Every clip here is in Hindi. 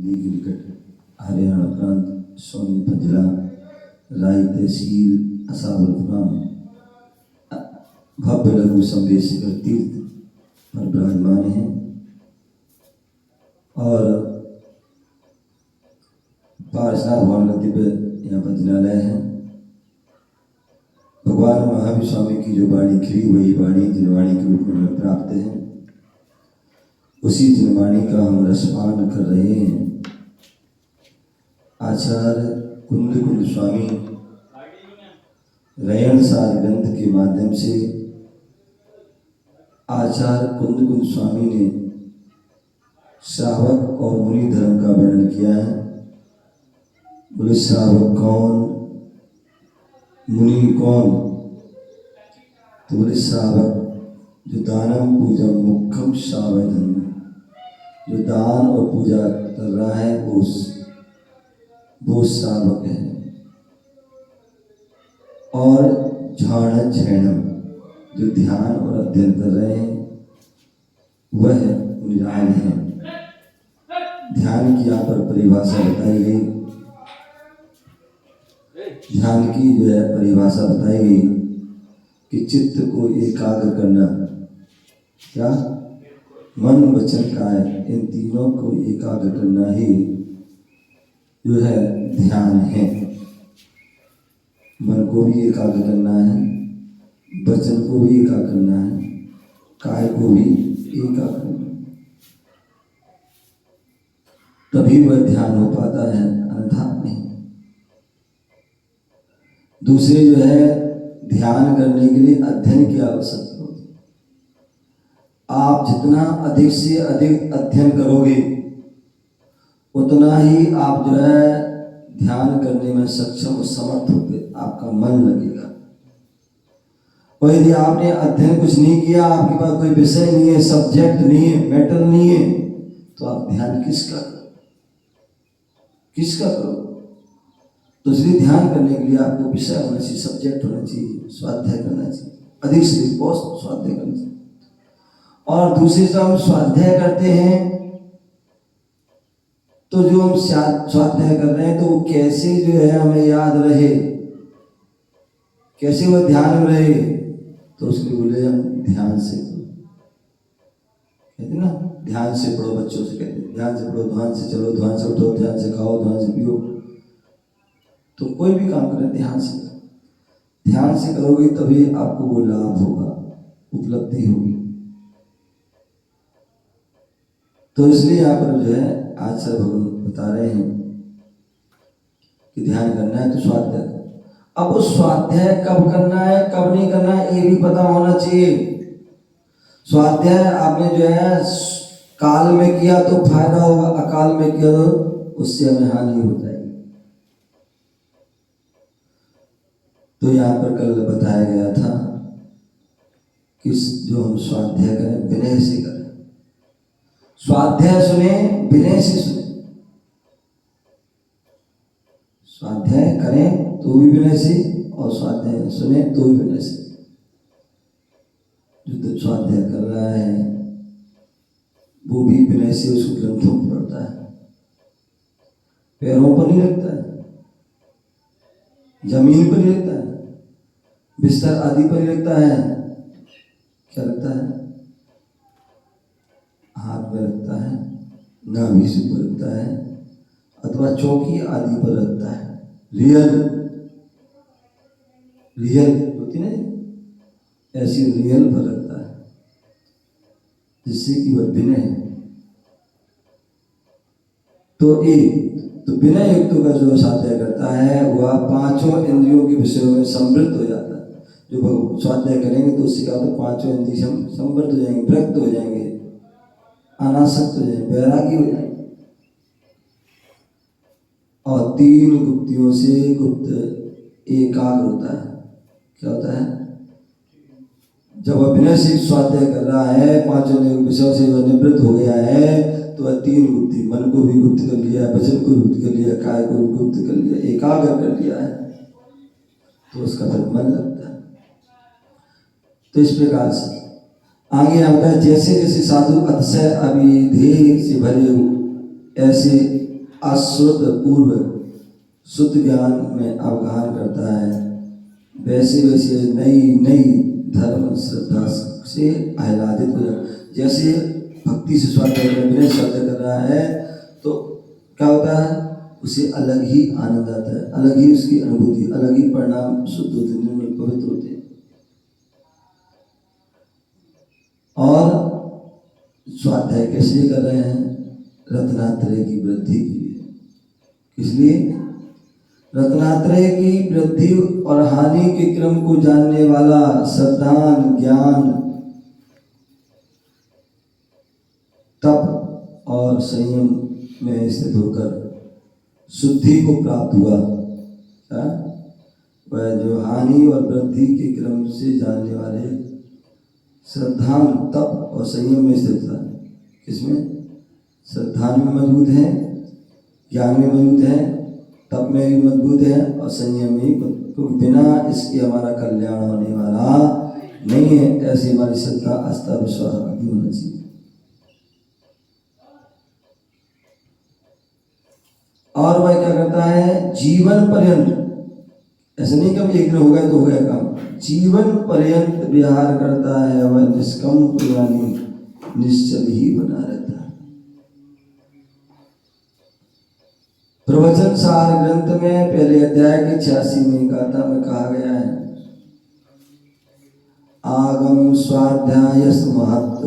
दिल्ली के निकट हरियाणा प्रांत सोनीपत जिला राय तहसील असावरपुराम भव्य लघु संवेशकर तीर्थ पर विराजमान है और पार्श्वनाथ भवन का दिव्य यहाँ पर जिनालय है। भगवान महावीर स्वामी की जो वाणी खिली वही वाणी जिनवाणी के रूप में प्राप्त है, उसी जिनवाणी का हम रसपान कर रहे हैं। आचार्य कुंद स्वामी रयण सार ग्रंथ के माध्यम से आचार्य कुंद स्वामी ने श्रावक और मुनि धर्म का वर्णन किया है। बोले श्रावक कौन, मुनि कौन? तो बोले श्रावक जो दानम पूजा मुखम श्रावधन, जो दान और पूजा कर रहा है वो श्रावक है। और झाण झैणम जो ध्यान और अध्ययन कर रहे हैं वह निराल है। ध्यान की यहाँ पर परिभाषा बताई गई। ध्यान की जो है परिभाषा बताई गई कि चित्त को एकाग्र करना, क्या मन वचन काया, इन तीनों को एकाग्र करना ही जो है ध्यान है। मन को भी एकाग्र करना है, वचन को भी एकाग्र करना है, काय को भी एकाग्र करना है, तभी वह ध्यान हो पाता है, अन्यथा नहीं। दूसरे जो है ध्यान करने के लिए अध्ययन की आवश्यकता होती है। आप जितना अधिक से अधिक अध्ययन करोगे उतना ही आप जो है ध्यान करने में सक्षम और समर्थ होगे, आपका मन लगेगा। और यदि आपने अध्ययन कुछ नहीं किया, आपके पास कोई विषय नहीं है, सब्जेक्ट नहीं है, मैटर नहीं है, तो आप ध्यान किसका करो? तो इसलिए ध्यान करने के लिए आपको विषय होना चाहिए, सब्जेक्ट होना चाहिए, स्वाध्याय करना चाहिए, अधिक से अधिक बहुत स्वाध्याय करना चाहिए। और दूसरे से हम स्वाध्याय करते हैं तो जो हम स्वाध्याय कर रहे हैं तो वो कैसे जो है हमें याद रहे, कैसे वह ध्यान में रहे, तो उसके बोले हम ध्यान से कहते ना, ध्यान से पढ़ो। बच्चों से कहते हैं ध्यान से पढ़ो, ध्यान से चलो, ध्यान से उठो, ध्यान से खाओ, ध्यान से पियो। तो कोई भी काम करें ध्यान से करोगे तभी आपको वो लाभ होगा, उपलब्धि होगी। तो इसलिए यहाँ पर जो है आज सर भगवान बता रहे हैं कि ध्यान करना है तो स्वाध्याय। अब उस स्वाध्याय कब करना है, कब नहीं करना है, ये भी पता होना चाहिए। स्वाध्याय आपने जो है काल में किया तो फायदा होगा, अकाल में किया तो उससे हमें हानि हो जाएगी। तो यहाँ पर कल बताया गया था कि जो हम स्वाध्याय करें विनय से करें। स्वाध्याय सुने विनय से सुने। स्वाध्याय करें तो भी विनय से, और स्वाध्याय सुने तो भी विनय से। जो स्वाध्याय कर रहा है वो भी विनय से उस ग्रंथों को पढ़ता है, पैरों पर नहीं रखता है, जमीन पर नहीं रखता है, बिस्तर आदि पर नहीं रखता है। क्या रखता है? हाथ में रखता है, नाभि से ऊपर रखता है, अथवा चौकी आदि पर रखता है। रियल होती ना, ऐसी रियल पर रखता है, जिससे कि वह विनय। तो विनय युक्त का जो स्वाध्याय करता है वह पांचों इंद्रियों के विषयों में समृद्ध हो जाता है। जो स्वाध्याय करेंगे तो उससे क्या होता है, पांचों इंद्रिय समृद्ध हो जाएंगे, विरक्त हो जाएंगे, अनासक्त हो जाएंगे, वैरागी हो जाएंगे। और तीन गुप्तियों से गुप्त एकाग्र होता है। क्या होता है? जब वह विनय से स्वाध्याय कर रहा है, पांचों विषयों से वह निवृत्त हो गया है, तो वह तीन गुप्ति, मन को भी गुप्त कर लिया, वचन को गुप्त कर लिया, काय को भी गुप्त कर लिया, एकाग्र कर लिया है, तो उसका फिर मन लगता है। तो इस प्रकार से आगे आता है, जैसे जैसे साधु अतिशय अभिधेय से भरे ऐसे अश्रुत पूर्व शुद्ध ज्ञान में अवगाहन करता है, वैसे वैसे नई नई धर्म श्रद्धा से आह्लादित हो जाए। जैसे भक्ति से स्वाध्याय विनय स्वाध्याय कर रहा है तो क्या होता है, उसे अलग ही आनंद आता है, अलग ही उसकी अनुभूति, अलग ही परिणाम शुद्ध होते, निर्मल पवित्र होते हैं। और स्वाध्याय कैसे लिए कर रहे हैं? रत्नात्रय की वृद्धि के लिए। इसलिए रत्नात्रय की वृद्धि और हानि के क्रम को जानने वाला श्रद्धान ज्ञान तप और संयम में स्थित होकर शुद्धि को प्राप्त हुआ। वह जो हानि और वृद्धि के क्रम से जानने वाले श्रद्धान तप और संयम में स्थित था। किसमें? श्रद्धा में मजबूत है, ज्ञान में मजबूत है, तप में भी मजबूत है और संयम में भी। तो बिना इसके हमारा कल्याण होने वाला नहीं है। ऐसी हमारी श्रद्धा, आस्था, विश्वास आदि होना चाहिए। और वह क्या करता है? जीवन पर्यंत, ऐसा नहीं कभी एक दिन हो गया तो हो गया काम, जीवन पर्यंत विहार करता है। वह निष्कंप यानी निश्चल ही बना रहता है। प्रवचन सार ग्रंथ में पहले अध्याय के 86 में गाथा में कहा गया है, आगम स्वाध्याय महत्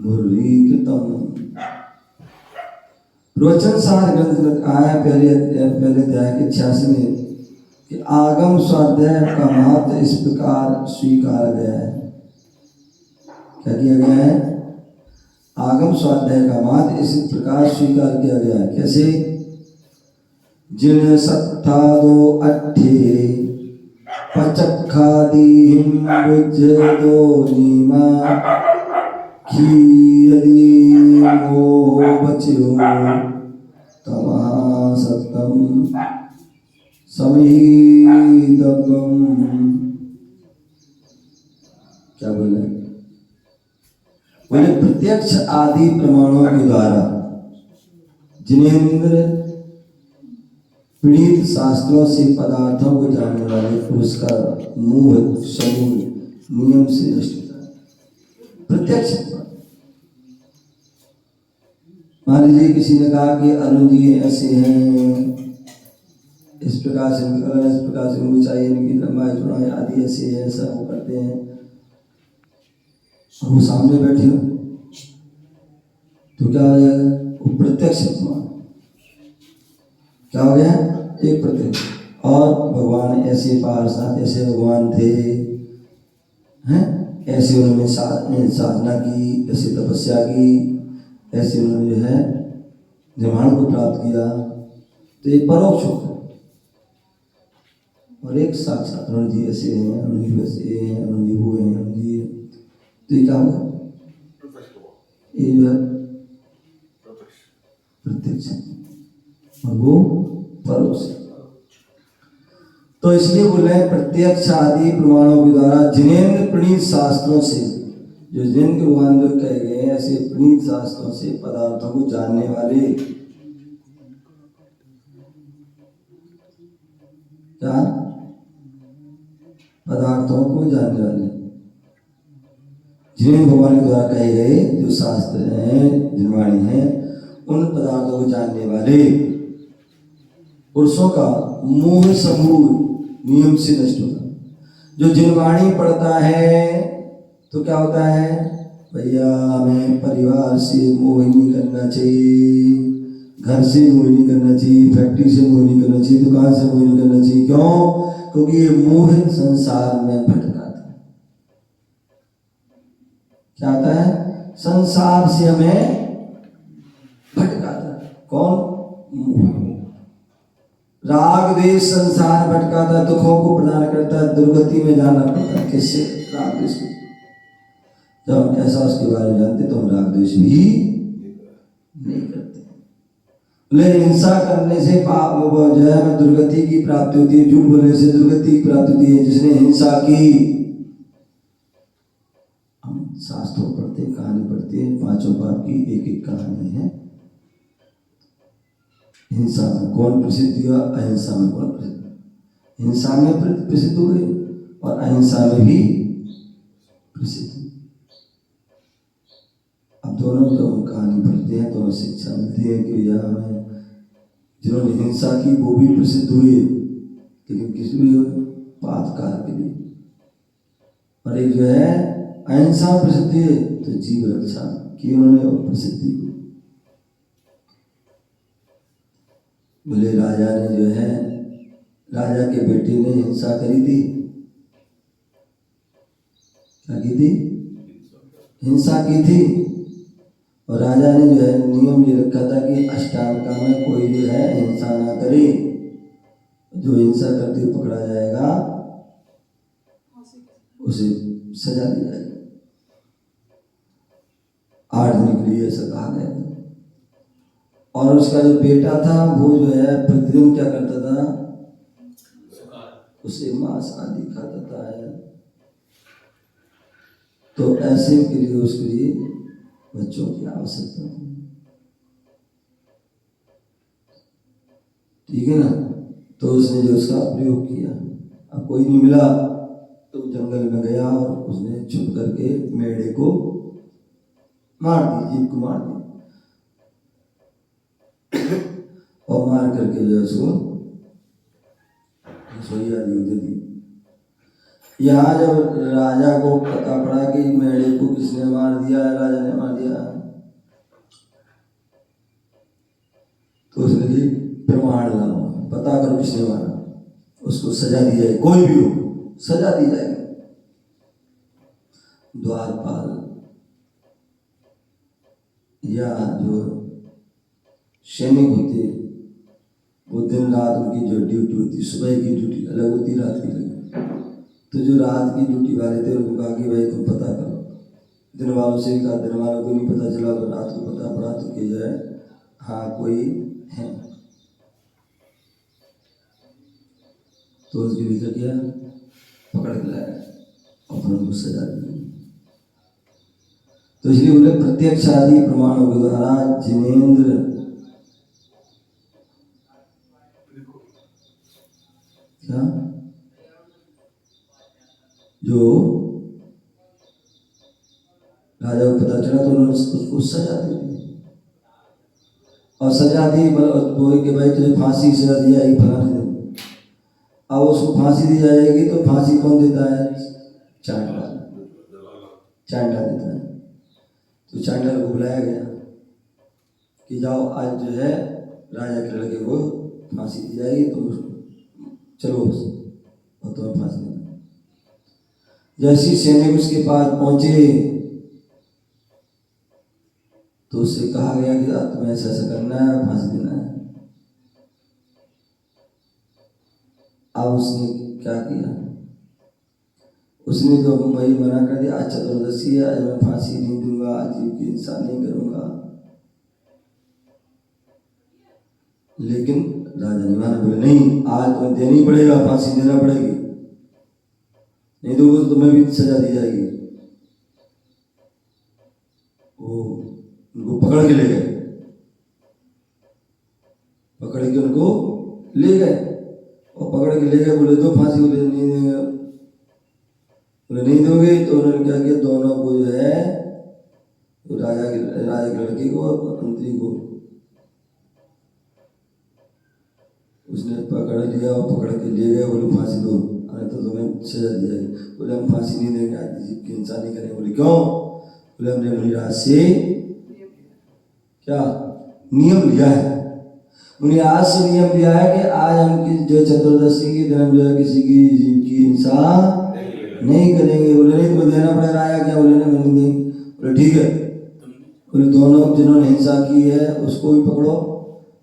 मुरली कृतम। प्रवचन सार ग्रंथ में कहा है पहले अध्याय के 86 में कि आगम स्वाध्याय का महत्व इस प्रकार स्वीकारा गया है। क्या किया गया है? आगम स्वाध्याय का महत्व इस प्रकार स्वीकार किया गया है। कैसे? जिन सत्ता दो अट्ठे पचखादी दो नीमा खीयदी मोह बच्यो तमहा सत्तम समीदगम। क्या बोले? बोले प्रत्यक्ष आदि प्रमाणों के द्वारा जिनेन्द्र पीड़ित शास्त्रों से पदार्थों को जानने वाले पुरुष का मोह समूह नियम से नष्ट होता है। प्रत्यक्ष। मान लीजिए किसी ने कहा कि अरुण जी ऐसे हैं, इस प्रकार से ऊंचाई, इनकी लंबाई चौड़ाई आदि ऐसे है, ऐसा वो करते हैं, और वो सामने बैठे हो तो क्या हो जाएगा? वो प्रत्यक्ष प्रमाण। क्या हो गया? एक प्रत्यक्ष। और भगवान ऐसे पार्षद, ऐसे भगवान थे हैं, ऐसे उन्होंने साधना की, ऐसे तपस्या की, ऐसे उन्होंने जो है निर्वाण को प्राप्त किया। तो एक परोक्ष होता है और एक साक्षात। अरुण जी ऐसे हैं, अरुण जी वैसे हैं, अरुण जी वो हैं, अरुण जी। तो ये क्या होगा? ये जो है प्रत्यक्ष और वो परोक्ष। तो इसलिए बोल रहे हैं प्रत्यक्ष आदि प्रमाणों के द्वारा जिनेन्द्र प्रणीत शास्त्रों से, जो जिनेन्द्र भगवान जो कहे गए हैं, ऐसे प्रणीत शास्त्रों से पदार्थों को जानने वाले, क्या? पदार्थों को जानने वाले, जिनेन्द्र भगवान के द्वारा कहे गए जो शास्त्र हैं, जिनवाणी हैं, उन पदार्थों को जानने वाले पुरुषों का मोह समूह नियम से नष्ट होता। जो जिनवाणी पढ़ता है तो क्या होता है? भैया हमें परिवार से मोह नहीं करना चाहिए, घर से मोह नहीं करना चाहिए, फैक्ट्री से मोह नहीं करना चाहिए, दुकान से मोह नहीं करना चाहिए। क्यों? क्योंकि ये मोह संसार में भटकाता है। क्या आता है? संसार से हमें भटकाता है। कौन? मोह। राग द्वेष संसार भटकाता है, दुखों को प्रदान करता है, दुर्गति में जाना पड़ता है। किससे? राग द्वेष को। जब हम ऐसा उसके बारे में जानते तो हम राग द्वेष भी नहीं करते। लेकिन हिंसा करने से पाप जो है दुर्गति की प्राप्ति होती है, झूठ बोलने से दुर्गति की प्राप्ति होती है। जिसने हिंसा की, हम शास्त्रों पढ़ते, कहानी पढ़ते हैं, 5 पाप की एक एक कहानी है। हिंसा में कौन प्रसिद्ध हुआ, अहिंसा में कौन प्रसिद्ध? हिंसा में प्रसिद्ध हुए और अहिंसा में भी प्रसिद्ध। अब दोनों जब हम कहानी पढ़ते हैं तो हमें शिक्षा मिलती है कि भैया हमें जिन्होंने हिंसा की वो भी प्रसिद्ध हुए, लेकिन किस लिए? पातकार के लिए। और एक जो है अहिंसा प्रसिद्ध है तो जीव रक्षा की उन्होंने प्रसिद्धि। बोले राजा ने जो है, राजा के बेटे ने हिंसा करी थी। क्या की थी? हिंसा की थी। और राजा ने जो है नियम ये रखा था कि अष्टांगा में कोई जो है हिंसा ना करे, जो हिंसा करते पकड़ा जाएगा उसे सजा दी जाएगी। 8 दिन के लिए ऐसा कहा गया। और उसका जो बेटा था वो जो है प्रतिदिन क्या करता था? उसे मांस आदि खाता था है। तो ऐसे के लिए उसके लिए बच्चों की आवश्यकता थी। ठीक है ना? तो उसने जो उसका प्रयोग किया। अब कोई नहीं मिला तो जंगल में गया और उसने छुप करके मेढ़े को मार दी, जीव को मार दी। और मार करके जो उसको रसोई आदि दे दी। यहाँ जब राजा को पता पड़ा कि मेढ़े को किसने मार दिया है, राजा ने मार दिया, तो उसने भी प्रमाण लाओ, पता करो किसने मारा, उसको सजा दी जाए, कोई भी हो सजा दी जाएगी। द्वारपाल या जो सैनिक होते वो दिन रात उनकी जो ड्यूटी होती, सुबह की ड्यूटी अलग होती, रात की अलग। तो जो रात की ड्यूटी वाले थे उनको कहा कि भाई तुम पता करो। दिन वालों से कहा, दिन वालों को नहीं पता चला तो रात को पता पड़ा तो कि जो है हाँ कोई है। तो उसके लिए किया, पकड़ के लाया और फिर उनको सजा दी। तो इसलिए बोले प्रत्यक्ष आदि प्रमाणों के द्वारा जिनेंद्र क्या जो राजा को पता चला तो उन्होंने उसको सजा दे दी। और सजा दी बोले कि भाई तुझे फांसी की सजा दी जाएगी फलाने दिन। अब उसको फांसी दी जाएगी तो फांसी कौन देता है? चांडाल। चांडाल देता है। तो चांडाल को बुलाया गया कि जाओ आज जो है राजा के लड़के को फांसी दी जाएगी, तो चलो और तुम्हें फांसी देना। जैसी सैनिक उसके पास पहुंचे तो उससे कहा गया कि तुम्हें ऐसा ऐसा करना है, फांसी देना है। अब उसने क्या किया? उसने तो वही मना कर दिया, आज चतुर्दशी है, आज मैं फांसी नहीं दूंगा, जीव की हिंसा नहीं करूंगा। लेकिन राजा ने माना, बोले नहीं आज तुम्हें देनी पड़ेगा, फांसी देना पड़ेगी, नहीं तो तुम्हें भी सजा दी जाएगी। वो उनको पकड़ के ले गए, पकड़ के उनको ले गए और पकड़ के ले गए। बोले दो फांसी, बोले नहीं देंगे। बोले नहीं दोगे तो उन्होंने क्या किया, दोनों को जो है राजा के लड़के को और मंत्री को उसने पकड़ लिया और पकड़ के ले गए। बोले फांसी दो, अरे तो तुम्हें सजा दी जाएगी। बोले हम फांसी नहीं देंगे, आज जीव की हिंसा नहीं करेंगे। बोले क्यों? बोले हमने मुनिराज से क्या नियम लिया है, मुनिराज से नियम लिया है कि आज हम जो चतुर्दशी के दिन जो है किसी की जीव की हिंसा नहीं करेंगे। बोले नहीं तुम्हें देना पड़ेगा। राजा क्या बोले ना, मैं नहीं देंगे। बोले ठीक है। बोले दोनों जिन्होंने हिंसा की है उसको भी पकड़ो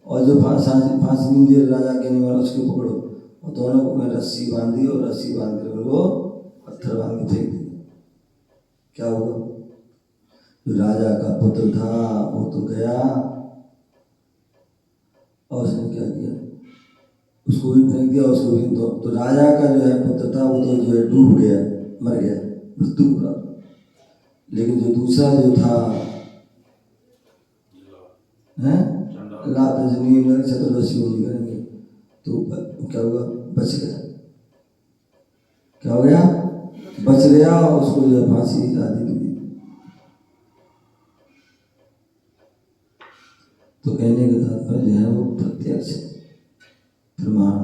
और जो फांसी नहीं दे राजा के नहीं वाला उसको पकड़ो। और दोनों को मैं रस्सी बांधी और रस्सी बांध कर उनको पत्थर बांध के फेंक दिया। क्या हुआ? जो राजा का पुत्र था वो तो गया और उसने क्या किया, उसको भी फेंक दिया, उसको भी तो राजा का जो है पुत्र था वो तो जो है डूब गया, मर गया, मृत्यु हुआ। लेकिन जो दूसरा जो था लातजनी नरक चतुर्दशी नहीं करेंगे तो क्या हुआ, बच गया। क्या हो गया, बच गया, उसको जो फांसी आदि दी। तो कहने के तात्पर्य जो है वो प्रत्यक्ष प्रमाण,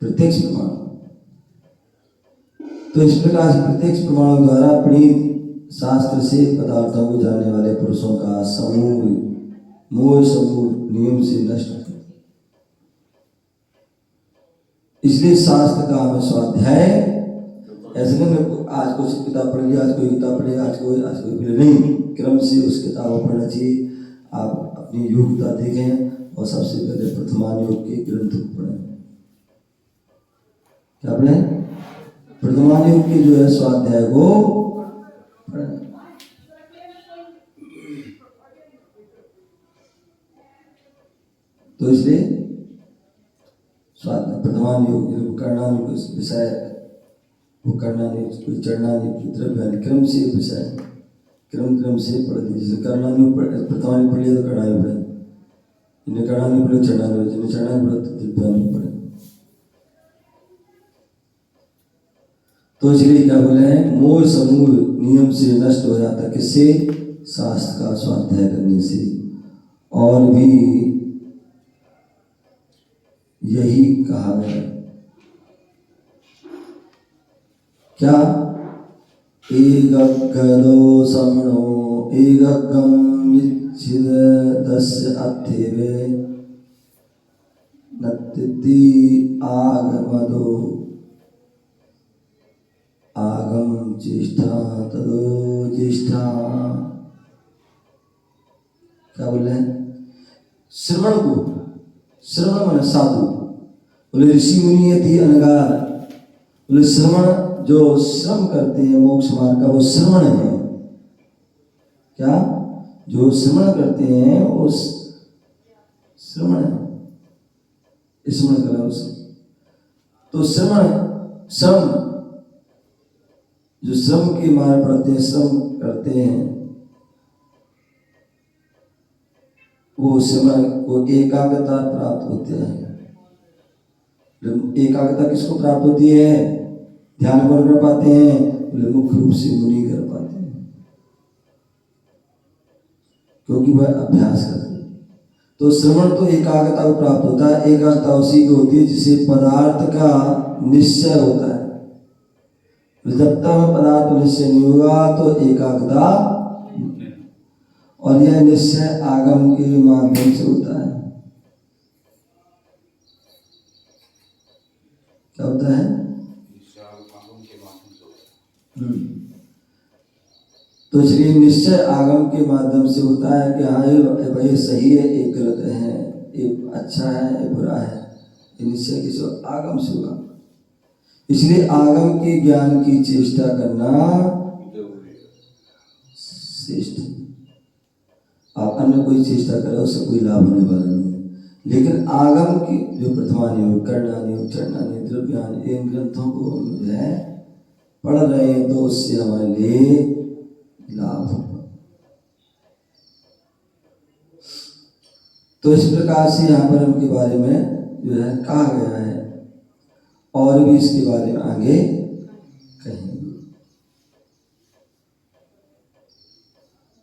प्रत्यक्ष प्रमाण। तो इस प्रकार से प्रत्यक्ष प्रमाणों द्वारा प्रणीत शास्त्र से पदार्थों को जानने वाले पुरुषों का समूह मोह समूह नियम से नष्ट होता है। इसलिए शास्त्र का हमें स्वाध्याय ऐसे नहीं मैं आज कुछ किताब पढ़ लिया, आज कोई किताब पढ़ी, आज कोई नहीं, क्रम से उस किताब को पढ़ना चाहिए। आप अपनी योग्यता देखें और सबसे पहले प्रथमान योग के ग्रंथ को पढ़ें। क्या पढ़ें? प्रथमान योग के जो है स्वाध्याय को पढ़ें। तो इसलिए स्वाध्याय प्रथमान योग कर्णानुग विषय, वो कर्णानुग चरणानुग द्रव्यानुग क्रम से विषय क्रम से पढ़ लीजिए। जैसे कर्णानुग प्रथमान पढ़ लिया तो कर्णानुग पढ़े, जिन्हें कर्णानुग पढ़े चरणानुग, जिन्हें चरणानुग पढ़े तो द्रव्यानुग पढ़े। तो इसलिए क्या बोले हैं, मोह समूह नियम से नष्ट हो जाता, किससे? शास्त्र का स्वाध्याय करने से। और भी यही कहा गया क्या, एकगदो समणो एकगम विच्छिदस्य अथेवे नत्ति आगमदो आगम ज्येष्ठा तदो ज्येष्ठा। क्या बोल रहे हैं? श्रवण को, श्रवण माने साधु, बोले ऋषि मुनि यति अनगार, बोले श्रवण जो श्रम करते हैं मोक्ष मार्ग का वो श्रवण है। क्या? जो श्रवण करते हैं वो श्रवण है, स्मरण करा उसे। तो श्रवण श्रम जो श्रम के मार्ग पढ़ते हैं, श्रम करते हैं, वो श्रवण को एकाग्रता प्राप्त होती है। एकाग्रता किसको प्राप्त होती है? ध्यान कौन कर पाते हैं? बोले मुख्य रूप से मुनि कर पाते हैं, क्योंकि वह अभ्यास करते हैं। तो श्रवण तो एकाग्रता को प्राप्त होता है। एकाग्रता उसी को होती है जिसे पदार्थ का निश्चय होता है। जब तक पदार्थ निश्चय नहीं होगा तो एकाग्रता, और यह निश्चय आगम के माध्यम से होता है। क्या होता है? तो इसलिए निश्चय आगम के माध्यम से होता है कि हाँ ये सही है, ये गलत है, ये अच्छा है, ये बुरा है। ये निश्चय किसी आगम से होगा। इसलिए आगम के ज्ञान की चेष्टा करना श्रेष्ठ। आप अन्य कोई चेष्टा करो उससे कोई लाभ होने वाला नहीं। लेकिन आगम की जो प्रथमान योग, कर्णानुग, चरणानुग, द्रव्यानुग, इन ग्रंथों को हम जो है पढ़ रहे हैं तो उससे हमारे लिए लाभ होगा। तो इस प्रकार से यहाँ पर उनके बारे में जो है कहा गया है, और भी इसके बारे में आगे कहेंगे।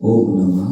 ओम नमः